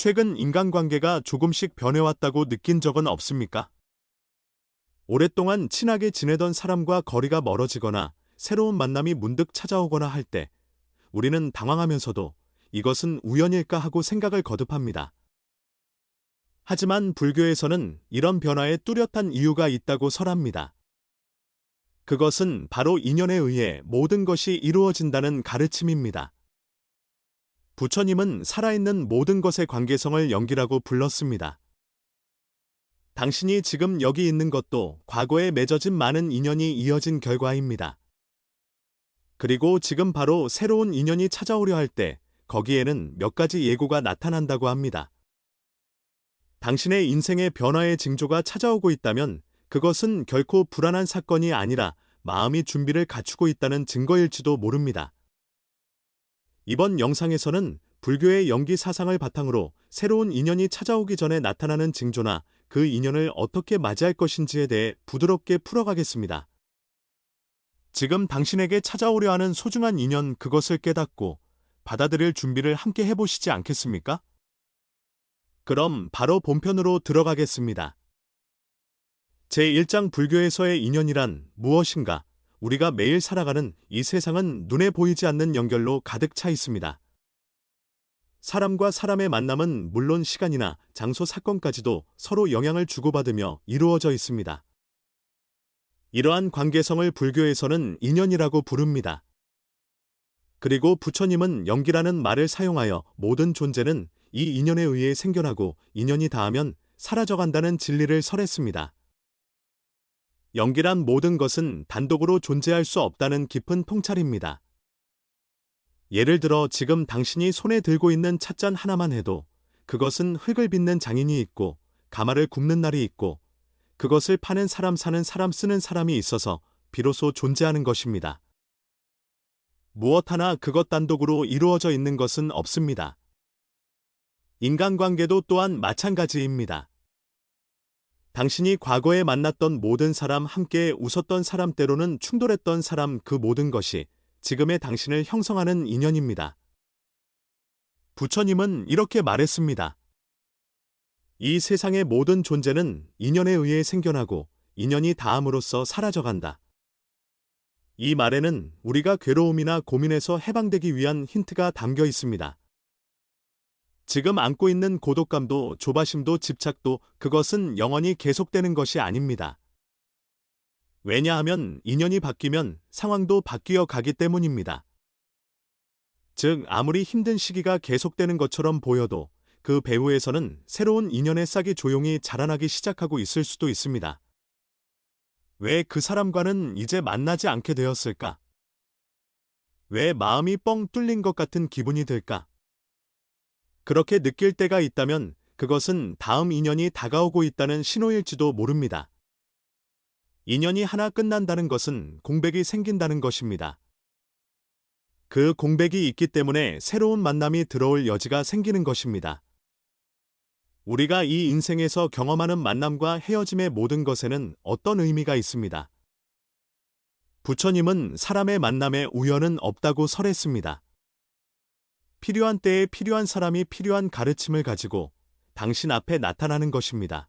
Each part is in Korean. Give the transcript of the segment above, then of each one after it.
최근 인간관계가 조금씩 변해왔다고 느낀 적은 없습니까? 오랫동안 친하게 지내던 사람과 거리가 멀어지거나 새로운 만남이 문득 찾아오거나 할 때 우리는 당황하면서도 이것은 우연일까 하고 생각을 거듭합니다. 하지만 불교에서는 이런 변화에 뚜렷한 이유가 있다고 설합니다. 그것은 바로 인연에 의해 모든 것이 이루어진다는 가르침입니다. 부처님은 살아있는 모든 것의 관계성을 연기라고 불렀습니다. 당신이 지금 여기 있는 것도 과거에 맺어진 많은 인연이 이어진 결과입니다. 그리고 지금 바로 새로운 인연이 찾아오려 할 때 거기에는 몇 가지 예고가 나타난다고 합니다. 당신의 인생의 변화의 징조가 찾아오고 있다면 그것은 결코 불안한 사건이 아니라 마음이 준비를 갖추고 있다는 증거일지도 모릅니다. 이번 영상에서는 불교의 연기 사상을 바탕으로 새로운 인연이 찾아오기 전에 나타나는 징조나 그 인연을 어떻게 맞이할 것인지에 대해 부드럽게 풀어가겠습니다. 지금 당신에게 찾아오려 하는 소중한 인연 그것을 깨닫고 받아들일 준비를 함께 해보시지 않겠습니까? 그럼 바로 본편으로 들어가겠습니다. 제1장 불교에서의 인연이란 무엇인가? 우리가 매일 살아가는 이 세상은 눈에 보이지 않는 연결로 가득 차 있습니다. 사람과 사람의 만남은 물론 시간이나 장소 사건까지도 서로 영향을 주고받으며 이루어져 있습니다. 이러한 관계성을 불교에서는 인연이라고 부릅니다. 그리고 부처님은 연기라는 말을 사용하여 모든 존재는 이 인연에 의해 생겨나고 인연이 닿으면 사라져간다는 진리를 설했습니다. 연기란 모든 것은 단독으로 존재할 수 없다는 깊은 통찰입니다. 예를 들어 지금 당신이 손에 들고 있는 찻잔 하나만 해도 그것은 흙을 빚는 장인이 있고 가마를 굽는 날이 있고 그것을 파는 사람, 사는 사람, 쓰는 사람이 있어서 비로소 존재하는 것입니다. 무엇 하나 그것 단독으로 이루어져 있는 것은 없습니다. 인간관계도 또한 마찬가지입니다. 당신이 과거에 만났던 모든 사람, 함께 웃었던 사람, 때로는 충돌했던 사람, 그 모든 것이 지금의 당신을 형성하는 인연입니다. 부처님은 이렇게 말했습니다. 이 세상의 모든 존재는 인연에 의해 생겨나고 인연이 닿음으로써 사라져간다. 이 말에는 우리가 괴로움이나 고민에서 해방되기 위한 힌트가 담겨 있습니다. 지금 안고 있는 고독감도 조바심도 집착도 그것은 영원히 계속되는 것이 아닙니다. 왜냐하면 인연이 바뀌면 상황도 바뀌어 가기 때문입니다. 즉 아무리 힘든 시기가 계속되는 것처럼 보여도 그 배후에서는 새로운 인연의 싹이 조용히 자라나기 시작하고 있을 수도 있습니다. 왜 그 사람과는 이제 만나지 않게 되었을까? 왜 마음이 뻥 뚫린 것 같은 기분이 들까? 그렇게 느낄 때가 있다면 그것은 다음 인연이 다가오고 있다는 신호일지도 모릅니다. 인연이 하나 끝난다는 것은 공백이 생긴다는 것입니다. 그 공백이 있기 때문에 새로운 만남이 들어올 여지가 생기는 것입니다. 우리가 이 인생에서 경험하는 만남과 헤어짐의 모든 것에는 어떤 의미가 있습니다. 부처님은 사람의 만남에 우연은 없다고 설했습니다. 필요한 때에 필요한 사람이 필요한 가르침을 가지고 당신 앞에 나타나는 것입니다.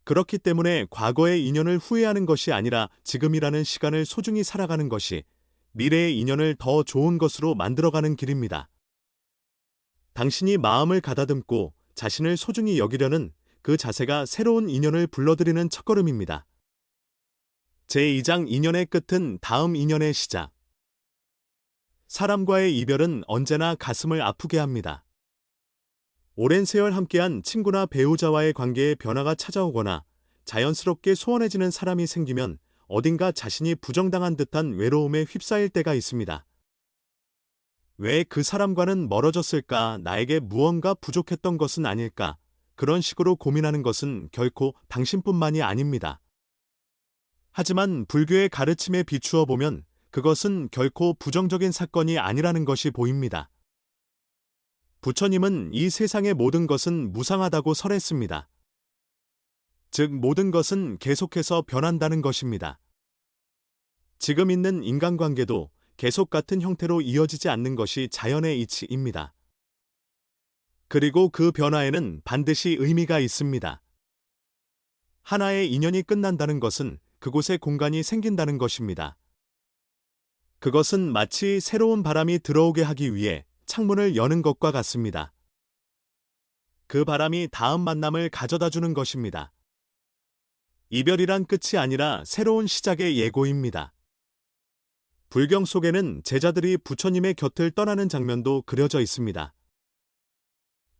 그렇기 때문에 과거의 인연을 후회하는 것이 아니라 지금이라는 시간을 소중히 살아가는 것이 미래의 인연을 더 좋은 것으로 만들어가는 길입니다. 당신이 마음을 가다듬고 자신을 소중히 여기려는 그 자세가 새로운 인연을 불러들이는 첫걸음입니다. 제2장 인연의 끝은 다음 인연의 시작. 사람과의 이별은 언제나 가슴을 아프게 합니다. 오랜 세월 함께한 친구나 배우자와의 관계에 변화가 찾아오거나 자연스럽게 소원해지는 사람이 생기면 어딘가 자신이 부정당한 듯한 외로움에 휩싸일 때가 있습니다. 왜 그 사람과는 멀어졌을까? 나에게 무언가 부족했던 것은 아닐까? 그런 식으로 고민하는 것은 결코 당신뿐만이 아닙니다. 하지만 불교의 가르침에 비추어 보면 그것은 결코 부정적인 사건이 아니라는 것이 보입니다. 부처님은 이 세상의 모든 것은 무상하다고 설했습니다. 즉 모든 것은 계속해서 변한다는 것입니다. 지금 있는 인간관계도 계속 같은 형태로 이어지지 않는 것이 자연의 이치입니다. 그리고 그 변화에는 반드시 의미가 있습니다. 하나의 인연이 끝난다는 것은 그곳에 공간이 생긴다는 것입니다. 그것은 마치 새로운 바람이 들어오게 하기 위해 창문을 여는 것과 같습니다. 그 바람이 다음 만남을 가져다 주는 것입니다. 이별이란 끝이 아니라 새로운 시작의 예고입니다. 불경 속에는 제자들이 부처님의 곁을 떠나는 장면도 그려져 있습니다.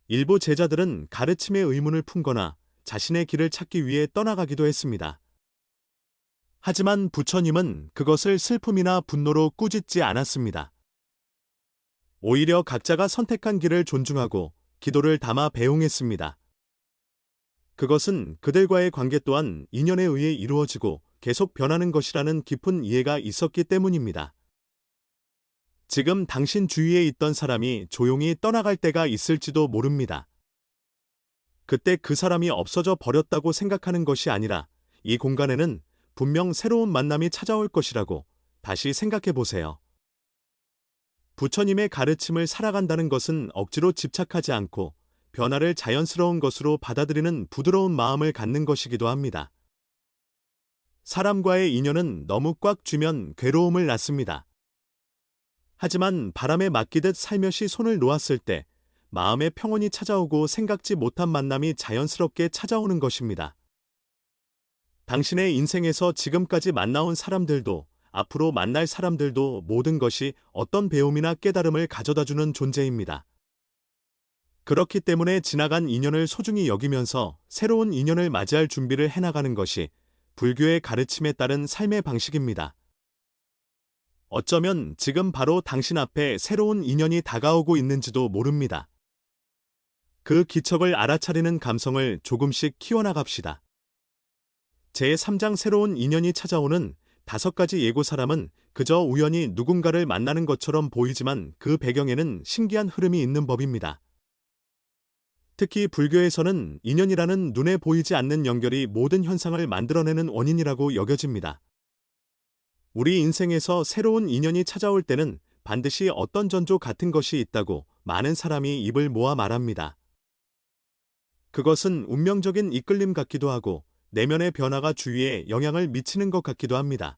일부 제자들은 가르침의 의문을 품거나 자신의 길을 찾기 위해 떠나가기도 했습니다. 하지만 부처님은 그것을 슬픔이나 분노로 꾸짖지 않았습니다. 오히려 각자가 선택한 길을 존중하고 기도를 담아 배웅했습니다. 그것은 그들과의 관계 또한 인연에 의해 이루어지고 계속 변하는 것이라는 깊은 이해가 있었기 때문입니다. 지금 당신 주위에 있던 사람이 조용히 떠나갈 때가 있을지도 모릅니다. 그때 그 사람이 없어져 버렸다고 생각하는 것이 아니라 이 공간에는 분명 새로운 만남이 찾아올 것이라고 다시 생각해 보세요. 부처님의 가르침을 살아간다는 것은 억지로 집착하지 않고 변화를 자연스러운 것으로 받아들이는 부드러운 마음을 갖는 것이기도 합니다. 사람과의 인연은 너무 꽉 쥐면 괴로움을 낳습니다. 하지만 바람에 맡기듯 살며시 손을 놓았을 때 마음의 평온이 찾아오고 생각지 못한 만남이 자연스럽게 찾아오는 것입니다. 당신의 인생에서 지금까지 만나온 사람들도 앞으로 만날 사람들도 모든 것이 어떤 배움이나 깨달음을 가져다주는 존재입니다. 그렇기 때문에 지나간 인연을 소중히 여기면서 새로운 인연을 맞이할 준비를 해나가는 것이 불교의 가르침에 따른 삶의 방식입니다. 어쩌면 지금 바로 당신 앞에 새로운 인연이 다가오고 있는지도 모릅니다. 그 기척을 알아차리는 감성을 조금씩 키워나갑시다. 제3장 새로운 인연이 찾아오는 5가지 예고 사람은 그저 우연히 누군가를 만나는 것처럼 보이지만 그 배경에는 신기한 흐름이 있는 법입니다. 특히 불교에서는 인연이라는 눈에 보이지 않는 연결이 모든 현상을 만들어내는 원인이라고 여겨집니다. 우리 인생에서 새로운 인연이 찾아올 때는 반드시 어떤 전조 같은 것이 있다고 많은 사람이 입을 모아 말합니다. 그것은 운명적인 이끌림 같기도 하고 내면의 변화가 주위에 영향을 미치는 것 같기도 합니다.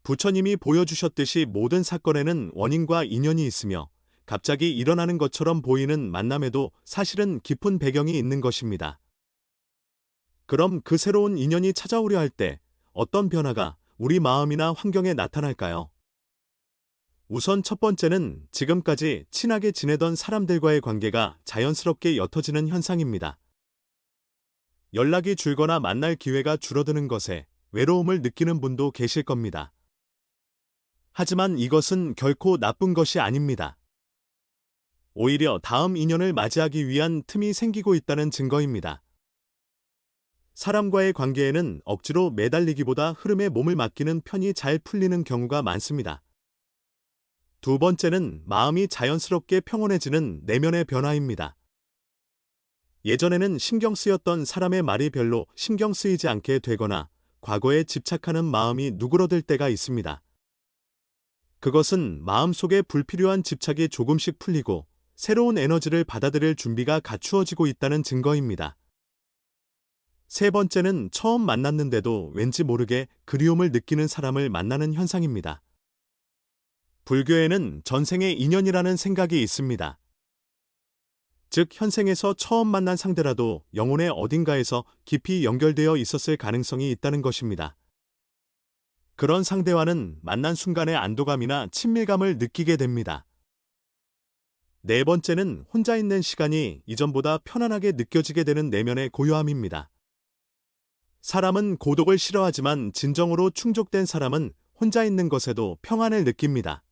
부처님이 보여주셨듯이 모든 사건에는 원인과 인연이 있으며 갑자기 일어나는 것처럼 보이는 만남에도 사실은 깊은 배경이 있는 것입니다. 그럼 그 새로운 인연이 찾아오려 할 때 어떤 변화가 우리 마음이나 환경에 나타날까요? 우선 첫 번째는 지금까지 친하게 지내던 사람들과의 관계가 자연스럽게 옅어지는 현상입니다. 연락이 줄거나 만날 기회가 줄어드는 것에 외로움을 느끼는 분도 계실 겁니다. 하지만 이것은 결코 나쁜 것이 아닙니다. 오히려 다음 인연을 맞이하기 위한 틈이 생기고 있다는 증거입니다. 사람과의 관계에는 억지로 매달리기보다 흐름에 몸을 맡기는 편이 잘 풀리는 경우가 많습니다. 두 번째는 마음이 자연스럽게 평온해지는 내면의 변화입니다. 예전에는 신경 쓰였던 사람의 말이 별로 신경 쓰이지 않게 되거나 과거에 집착하는 마음이 누그러들 때가 있습니다. 그것은 마음속에 불필요한 집착이 조금씩 풀리고 새로운 에너지를 받아들일 준비가 갖추어지고 있다는 증거입니다. 세 번째는 처음 만났는데도 왠지 모르게 그리움을 느끼는 사람을 만나는 현상입니다. 불교에는 전생의 인연이라는 생각이 있습니다. 즉 현생에서 처음 만난 상대라도 영혼의 어딘가에서 깊이 연결되어 있었을 가능성이 있다는 것입니다. 그런 상대와는 만난 순간의 안도감이나 친밀감을 느끼게 됩니다. 네 번째는 혼자 있는 시간이 이전보다 편안하게 느껴지게 되는 내면의 고요함입니다. 사람은 고독을 싫어하지만 진정으로 충족된 사람은 혼자 있는 것에도 평안을 느낍니다.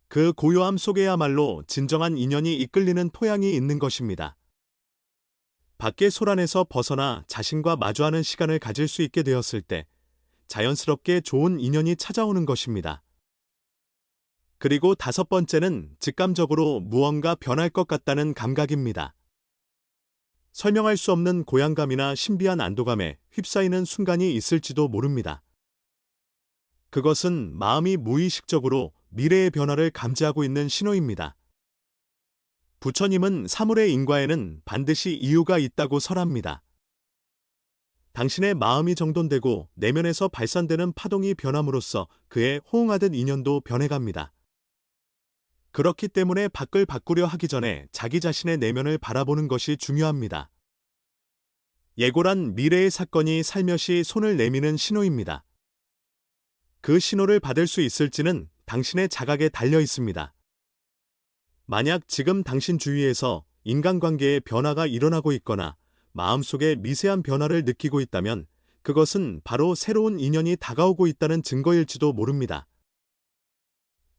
그 고요함 속에야말로 진정한 인연이 이끌리는 토양이 있는 것입니다. 밖의 소란에서 벗어나 자신과 마주하는 시간을 가질 수 있게 되었을 때 자연스럽게 좋은 인연이 찾아오는 것입니다. 그리고 다섯 번째는 직감적으로 무언가 변할 것 같다는 감각입니다. 설명할 수 없는 고향감이나 신비한 안도감에 휩싸이는 순간이 있을지도 모릅니다. 그것은 마음이 무의식적으로 미래의 변화를 감지하고 있는 신호입니다. 부처님은 사물의 인과에는 반드시 이유가 있다고 설합니다. 당신의 마음이 정돈되고 내면에서 발산되는 파동이 변함으로써 그에 호응하듯 인연도 변해갑니다. 그렇기 때문에 밖을 바꾸려 하기 전에 자기 자신의 내면을 바라보는 것이 중요합니다. 예고란 미래의 사건이 살며시 손을 내미는 신호입니다. 그 신호를 받을 수 있을지는 당신의 자각에 달려 있습니다. 만약 지금 당신 주위에서 인간관계에 변화가 일어나고 있거나 마음속에 미세한 변화를 느끼고 있다면 그것은 바로 새로운 인연이 다가오고 있다는 증거일지도 모릅니다.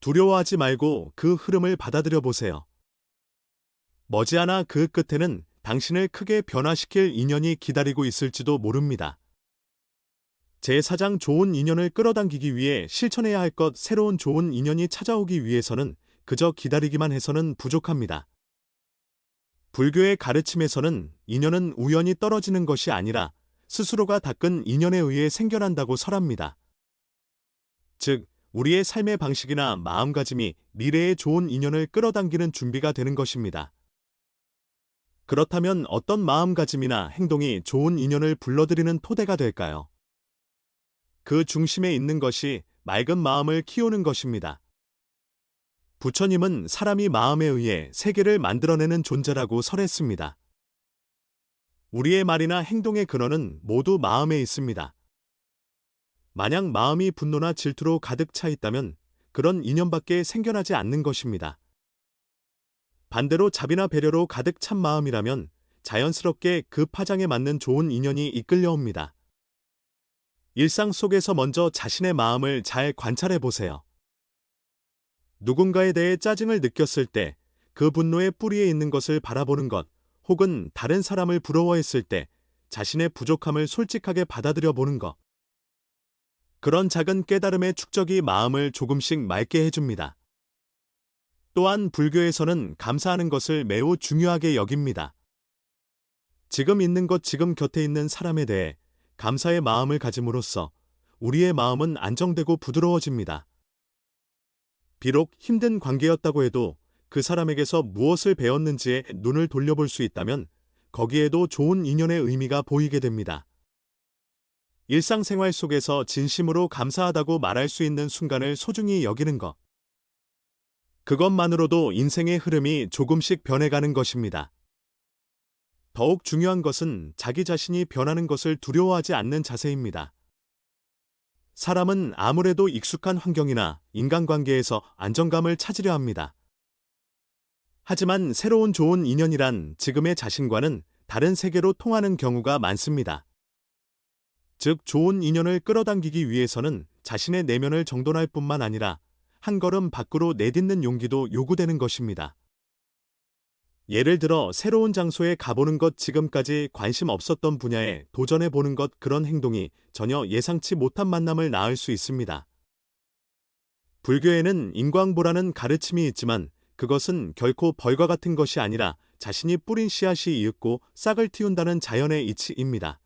두려워하지 말고 그 흐름을 받아들여 보세요. 머지않아 그 끝에는 당신을 크게 변화시킬 인연이 기다리고 있을지도 모릅니다. 제4장 좋은 인연을 끌어당기기 위해 실천해야 할 것 새로운 좋은 인연이 찾아오기 위해서는 그저 기다리기만 해서는 부족합니다. 불교의 가르침에서는 인연은 우연히 떨어지는 것이 아니라 스스로가 닦은 인연에 의해 생겨난다고 설합니다. 즉, 우리의 삶의 방식이나 마음가짐이 미래의 좋은 인연을 끌어당기는 준비가 되는 것입니다. 그렇다면 어떤 마음가짐이나 행동이 좋은 인연을 불러들이는 토대가 될까요? 그 중심에 있는 것이 맑은 마음을 키우는 것입니다. 부처님은 사람이 마음에 의해 세계를 만들어내는 존재라고 설했습니다. 우리의 말이나 행동의 근원은 모두 마음에 있습니다. 만약 마음이 분노나 질투로 가득 차 있다면 그런 인연밖에 생겨나지 않는 것입니다. 반대로 자비나 배려로 가득 찬 마음이라면 자연스럽게 그 파장에 맞는 좋은 인연이 이끌려옵니다. 일상 속에서 먼저 자신의 마음을 잘 관찰해 보세요. 누군가에 대해 짜증을 느꼈을 때 그 분노의 뿌리에 있는 것을 바라보는 것, 혹은 다른 사람을 부러워했을 때 자신의 부족함을 솔직하게 받아들여 보는 것. 그런 작은 깨달음의 축적이 마음을 조금씩 맑게 해줍니다. 또한 불교에서는 감사하는 것을 매우 중요하게 여깁니다. 지금 있는 것, 지금 곁에 있는 사람에 대해 감사의 마음을 가짐으로써 우리의 마음은 안정되고 부드러워집니다. 비록 힘든 관계였다고 해도 그 사람에게서 무엇을 배웠는지에 눈을 돌려볼 수 있다면 거기에도 좋은 인연의 의미가 보이게 됩니다. 일상생활 속에서 진심으로 감사하다고 말할 수 있는 순간을 소중히 여기는 것. 그것만으로도 인생의 흐름이 조금씩 변해가는 것입니다. 더욱 중요한 것은 자기 자신이 변하는 것을 두려워하지 않는 자세입니다. 사람은 아무래도 익숙한 환경이나 인간관계에서 안정감을 찾으려 합니다. 하지만 새로운 좋은 인연이란 지금의 자신과는 다른 세계로 통하는 경우가 많습니다. 즉, 좋은 인연을 끌어당기기 위해서는 자신의 내면을 정돈할 뿐만 아니라 한 걸음 밖으로 내딛는 용기도 요구되는 것입니다. 예를 들어 새로운 장소에 가보는 것, 지금까지 관심 없었던 분야에 도전해보는 것, 그런 행동이 전혀 예상치 못한 만남을 낳을 수 있습니다. 불교에는 인광보라는 가르침이 있지만 그것은 결코 벌과 같은 것이 아니라 자신이 뿌린 씨앗이 이윽고 싹을 틔운다는 자연의 이치입니다.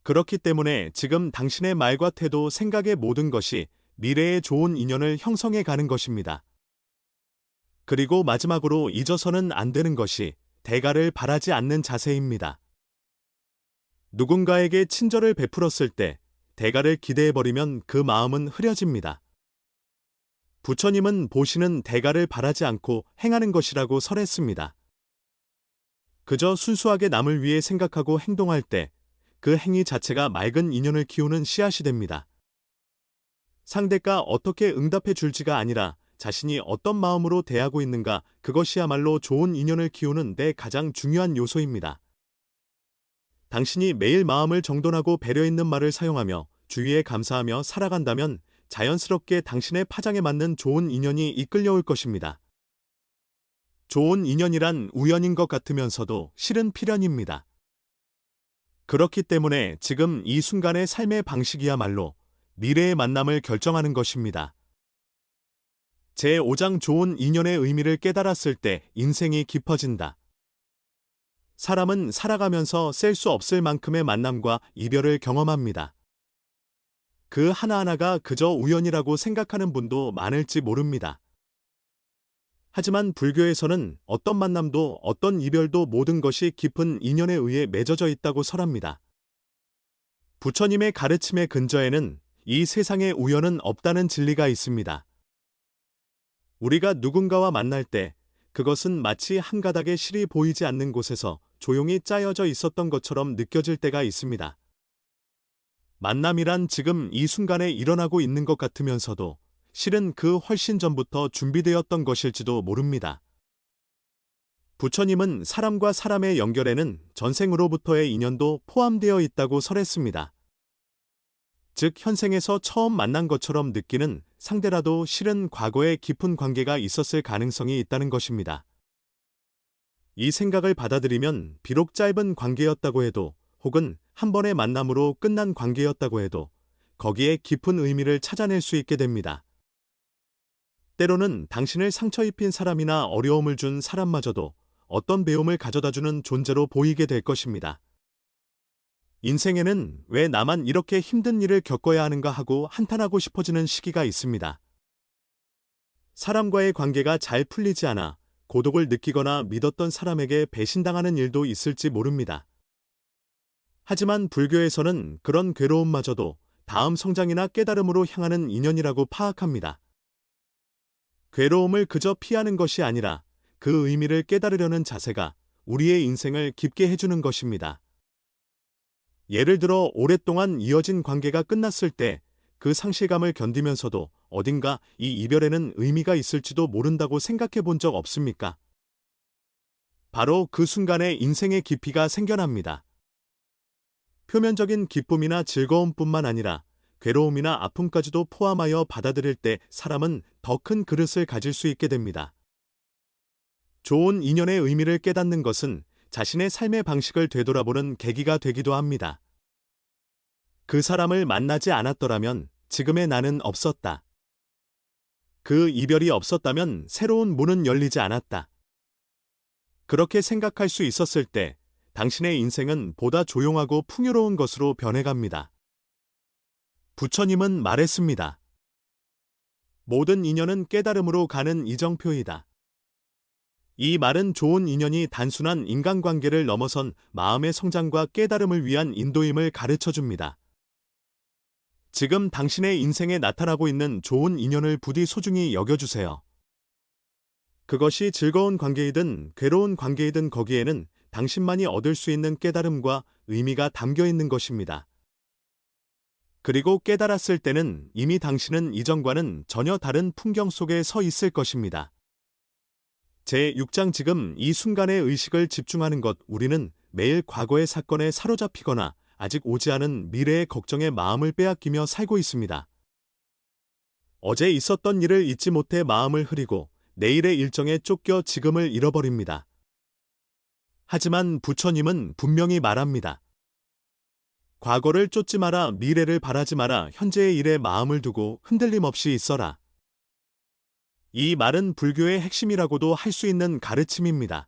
그렇기 때문에 지금 당신의 말과 태도, 생각의 모든 것이 미래의 좋은 인연을 형성해 가는 것입니다. 그리고 마지막으로 잊어서는 안 되는 것이 대가를 바라지 않는 자세입니다. 누군가에게 친절을 베풀었을 때 대가를 기대해버리면 그 마음은 흐려집니다. 부처님은 보시는 대가를 바라지 않고 행하는 것이라고 설했습니다. 그저 순수하게 남을 위해 생각하고 행동할 때 그 행위 자체가 맑은 인연을 키우는 씨앗이 됩니다. 상대가 어떻게 응답해 줄지가 아니라 자신이 어떤 마음으로 대하고 있는가, 그것이야말로 좋은 인연을 키우는 데 가장 중요한 요소입니다. 당신이 매일 마음을 정돈하고 배려 있는 말을 사용하며 주위에 감사하며 살아간다면 자연스럽게 당신의 파장에 맞는 좋은 인연이 이끌려올 것입니다. 좋은 인연이란 우연인 것 같으면서도 실은 필연입니다. 그렇기 때문에 지금 이 순간의 삶의 방식이야말로 미래의 만남을 결정하는 것입니다. 제5장 좋은 인연의 의미를 깨달았을 때 인생이 깊어진다. 사람은 살아가면서 셀 수 없을 만큼의 만남과 이별을 경험합니다. 그 하나하나가 그저 우연이라고 생각하는 분도 많을지 모릅니다. 하지만 불교에서는 어떤 만남도 어떤 이별도 모든 것이 깊은 인연에 의해 맺어져 있다고 설합니다. 부처님의 가르침의 근저에는 이 세상에 우연은 없다는 진리가 있습니다. 우리가 누군가와 만날 때 그것은 마치 한 가닥의 실이 보이지 않는 곳에서 조용히 짜여져 있었던 것처럼 느껴질 때가 있습니다. 만남이란 지금 이 순간에 일어나고 있는 것 같으면서도 실은 그 훨씬 전부터 준비되었던 것일지도 모릅니다. 부처님은 사람과 사람의 연결에는 전생으로부터의 인연도 포함되어 있다고 설했습니다. 즉 현생에서 처음 만난 것처럼 느끼는 상대라도 실은 과거에 깊은 관계가 있었을 가능성이 있다는 것입니다. 이 생각을 받아들이면 비록 짧은 관계였다고 해도 혹은 한 번의 만남으로 끝난 관계였다고 해도 거기에 깊은 의미를 찾아낼 수 있게 됩니다. 때로는 당신을 상처 입힌 사람이나 어려움을 준 사람마저도 어떤 배움을 가져다주는 존재로 보이게 될 것입니다. 인생에는 왜 나만 이렇게 힘든 일을 겪어야 하는가 하고 한탄하고 싶어지는 시기가 있습니다. 사람과의 관계가 잘 풀리지 않아 고독을 느끼거나 믿었던 사람에게 배신당하는 일도 있을지 모릅니다. 하지만 불교에서는 그런 괴로움마저도 다음 성장이나 깨달음으로 향하는 인연이라고 파악합니다. 괴로움을 그저 피하는 것이 아니라 그 의미를 깨달으려는 자세가 우리의 인생을 깊게 해주는 것입니다. 예를 들어 오랫동안 이어진 관계가 끝났을 때 그 상실감을 견디면서도 어딘가 이 이별에는 의미가 있을지도 모른다고 생각해 본 적 없습니까? 바로 그 순간에 인생의 깊이가 생겨납니다. 표면적인 기쁨이나 즐거움뿐만 아니라 괴로움이나 아픔까지도 포함하여 받아들일 때 사람은 더 큰 그릇을 가질 수 있게 됩니다. 좋은 인연의 의미를 깨닫는 것은 자신의 삶의 방식을 되돌아보는 계기가 되기도 합니다. 그 사람을 만나지 않았더라면 지금의 나는 없었다. 그 이별이 없었다면 새로운 문은 열리지 않았다. 그렇게 생각할 수 있었을 때 당신의 인생은 보다 조용하고 풍요로운 것으로 변해갑니다. 부처님은 말했습니다. 모든 인연은 깨달음으로 가는 이정표이다. 이 말은 좋은 인연이 단순한 인간관계를 넘어선 마음의 성장과 깨달음을 위한 인도임을 가르쳐줍니다. 지금 당신의 인생에 나타나고 있는 좋은 인연을 부디 소중히 여겨주세요. 그것이 즐거운 관계이든 괴로운 관계이든 거기에는 당신만이 얻을 수 있는 깨달음과 의미가 담겨 있는 것입니다. 그리고 깨달았을 때는 이미 당신은 이전과는 전혀 다른 풍경 속에 서 있을 것입니다. 제6장 지금 이 순간의 의식을 집중하는 것. 우리는 매일 과거의 사건에 사로잡히거나 아직 오지 않은 미래의 걱정에 마음을 빼앗기며 살고 있습니다. 어제 있었던 일을 잊지 못해 마음을 흐리고 내일의 일정에 쫓겨 지금을 잃어버립니다. 하지만 부처님은 분명히 말합니다. 과거를 쫓지 마라, 미래를 바라지 마라, 현재의 일에 마음을 두고 흔들림 없이 있어라. 이 말은 불교의 핵심이라고도 할 수 있는 가르침입니다.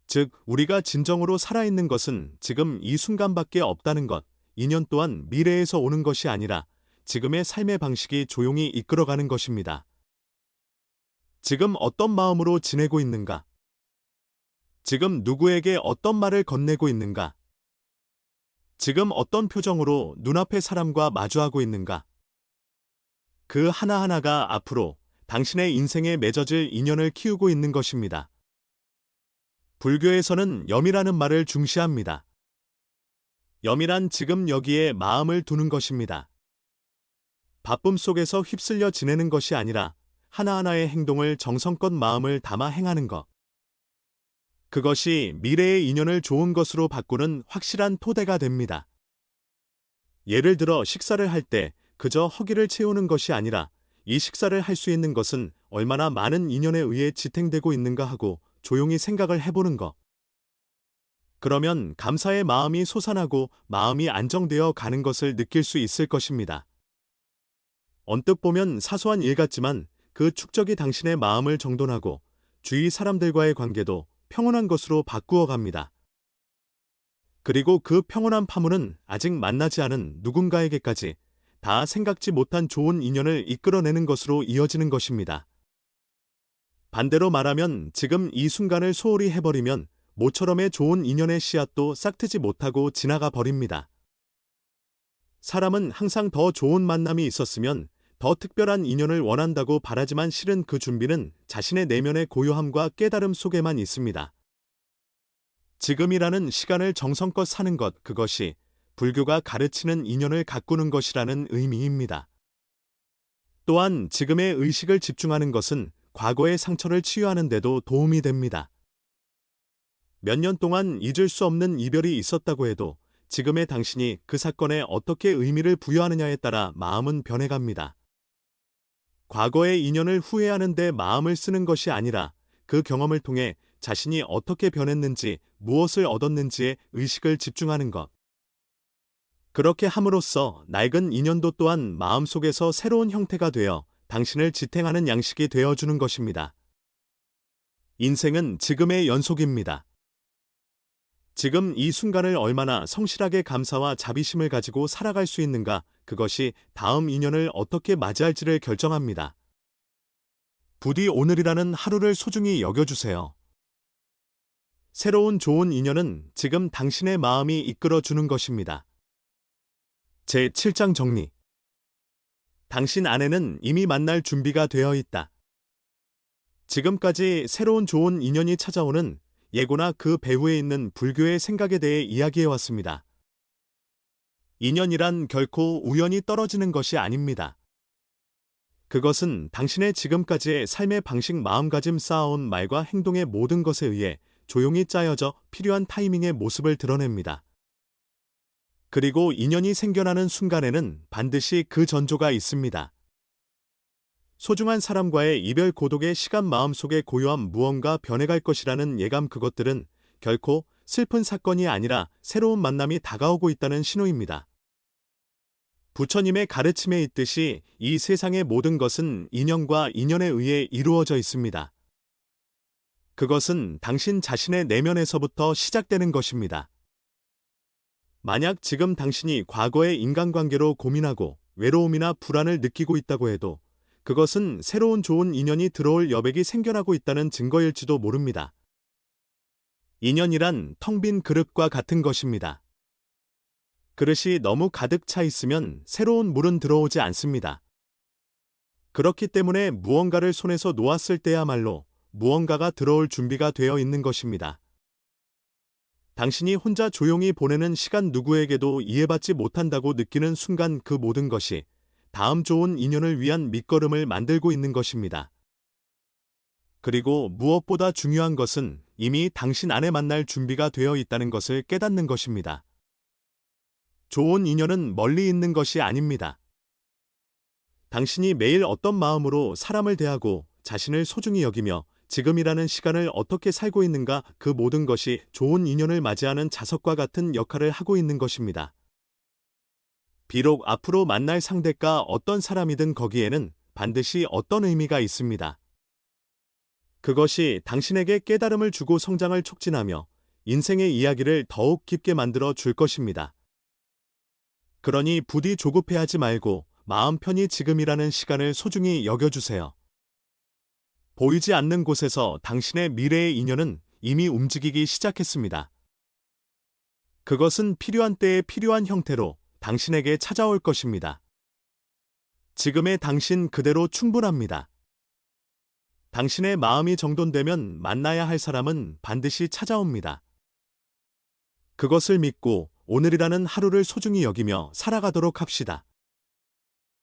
즉, 우리가 진정으로 살아있는 것은 지금 이 순간밖에 없다는 것, 인연 또한 미래에서 오는 것이 아니라 지금의 삶의 방식이 조용히 이끌어가는 것입니다. 지금 어떤 마음으로 지내고 있는가? 지금 누구에게 어떤 말을 건네고 있는가? 지금 어떤 표정으로 눈앞의 사람과 마주하고 있는가? 그 하나하나가 앞으로 당신의 인생에 맺어질 인연을 키우고 있는 것입니다. 불교에서는 염이라는 말을 중시합니다. 염이란 지금 여기에 마음을 두는 것입니다. 바쁨 속에서 휩쓸려 지내는 것이 아니라 하나하나의 행동을 정성껏 마음을 담아 행하는 것. 그것이 미래의 인연을 좋은 것으로 바꾸는 확실한 토대가 됩니다. 예를 들어 식사를 할 때 그저 허기를 채우는 것이 아니라 이 식사를 할 수 있는 것은 얼마나 많은 인연에 의해 지탱되고 있는가 하고 조용히 생각을 해보는 것. 그러면 감사의 마음이 솟아나고 마음이 안정되어 가는 것을 느낄 수 있을 것입니다. 언뜻 보면 사소한 일 같지만 그 축적이 당신의 마음을 정돈하고 주위 사람들과의 관계도 평온한 것으로 바꾸어 갑니다. 그리고 그 평온한 파문은 아직 만나지 않은 누군가에게까지 다 생각지 못한 좋은 인연을 이끌어내는 것으로 이어지는 것입니다. 반대로 말하면 지금 이 순간을 소홀히 해버리면 모처럼의 좋은 인연의 씨앗도 싹트지 못하고 지나가 버립니다. 사람은 항상 더 좋은 만남이 있었으면 더 특별한 인연을 원한다고 바라지만 실은 그 준비는 자신의 내면의 고요함과 깨달음 속에만 있습니다. 지금이라는 시간을 정성껏 사는 것, 그것이 불교가 가르치는 인연을 가꾸는 것이라는 의미입니다. 또한 지금의 의식을 집중하는 것은 과거의 상처를 치유하는 데도 도움이 됩니다. 몇 년 동안 잊을 수 없는 이별이 있었다고 해도 지금의 당신이 그 사건에 어떻게 의미를 부여하느냐에 따라 마음은 변해갑니다. 과거의 인연을 후회하는 데 마음을 쓰는 것이 아니라 그 경험을 통해 자신이 어떻게 변했는지, 무엇을 얻었는지에 의식을 집중하는 것. 그렇게 함으로써 낡은 인연도 또한 마음속에서 새로운 형태가 되어 당신을 지탱하는 양식이 되어주는 것입니다. 인생은 지금의 연속입니다. 지금 이 순간을 얼마나 성실하게 감사와 자비심을 가지고 살아갈 수 있는가, 그것이 다음 인연을 어떻게 맞이할지를 결정합니다. 부디 오늘이라는 하루를 소중히 여겨주세요. 새로운 좋은 인연은 지금 당신의 마음이 이끌어주는 것입니다. 제7장 정리. 당신 안에는 이미 만날 준비가 되어 있다. 지금까지 새로운 좋은 인연이 찾아오는 예고나 그 배후에 있는 불교의 생각에 대해 이야기해왔습니다. 인연이란 결코 우연히 떨어지는 것이 아닙니다. 그것은 당신의 지금까지의 삶의 방식, 마음가짐, 쌓아온 말과 행동의 모든 것에 의해 조용히 짜여져 필요한 타이밍의 모습을 드러냅니다. 그리고 인연이 생겨나는 순간에는 반드시 그 전조가 있습니다. 소중한 사람과의 이별, 고독의 시간, 마음속의 고요함, 무언가 변해갈 것이라는 예감, 그것들은 결코 슬픈 사건이 아니라 새로운 만남이 다가오고 있다는 신호입니다. 부처님의 가르침에 있듯이 이 세상의 모든 것은 인연과 인연에 의해 이루어져 있습니다. 그것은 당신 자신의 내면에서부터 시작되는 것입니다. 만약 지금 당신이 과거의 인간관계로 고민하고 외로움이나 불안을 느끼고 있다고 해도 그것은 새로운 좋은 인연이 들어올 여백이 생겨나고 있다는 증거일지도 모릅니다. 인연이란 텅 빈 그릇과 같은 것입니다. 그릇이 너무 가득 차 있으면 새로운 물은 들어오지 않습니다. 그렇기 때문에 무언가를 손에서 놓았을 때야말로 무언가가 들어올 준비가 되어 있는 것입니다. 당신이 혼자 조용히 보내는 시간, 누구에게도 이해받지 못한다고 느끼는 순간, 그 모든 것이 다음 좋은 인연을 위한 밑거름을 만들고 있는 것입니다. 그리고 무엇보다 중요한 것은 이미 당신 안에 만날 준비가 되어 있다는 것을 깨닫는 것입니다. 좋은 인연은 멀리 있는 것이 아닙니다. 당신이 매일 어떤 마음으로 사람을 대하고 자신을 소중히 여기며 지금이라는 시간을 어떻게 살고 있는가, 그 모든 것이 좋은 인연을 맞이하는 자석과 같은 역할을 하고 있는 것입니다. 비록 앞으로 만날 상대가 어떤 사람이든 거기에는 반드시 어떤 의미가 있습니다. 그것이 당신에게 깨달음을 주고 성장을 촉진하며 인생의 이야기를 더욱 깊게 만들어 줄 것입니다. 그러니 부디 조급해하지 말고 마음 편히 지금이라는 시간을 소중히 여겨주세요. 보이지 않는 곳에서 당신의 미래의 인연은 이미 움직이기 시작했습니다. 그것은 필요한 때에 필요한 형태로 당신에게 찾아올 것입니다. 지금의 당신 그대로 충분합니다. 당신의 마음이 정돈되면 만나야 할 사람은 반드시 찾아옵니다. 그것을 믿고 오늘이라는 하루를 소중히 여기며 살아가도록 합시다.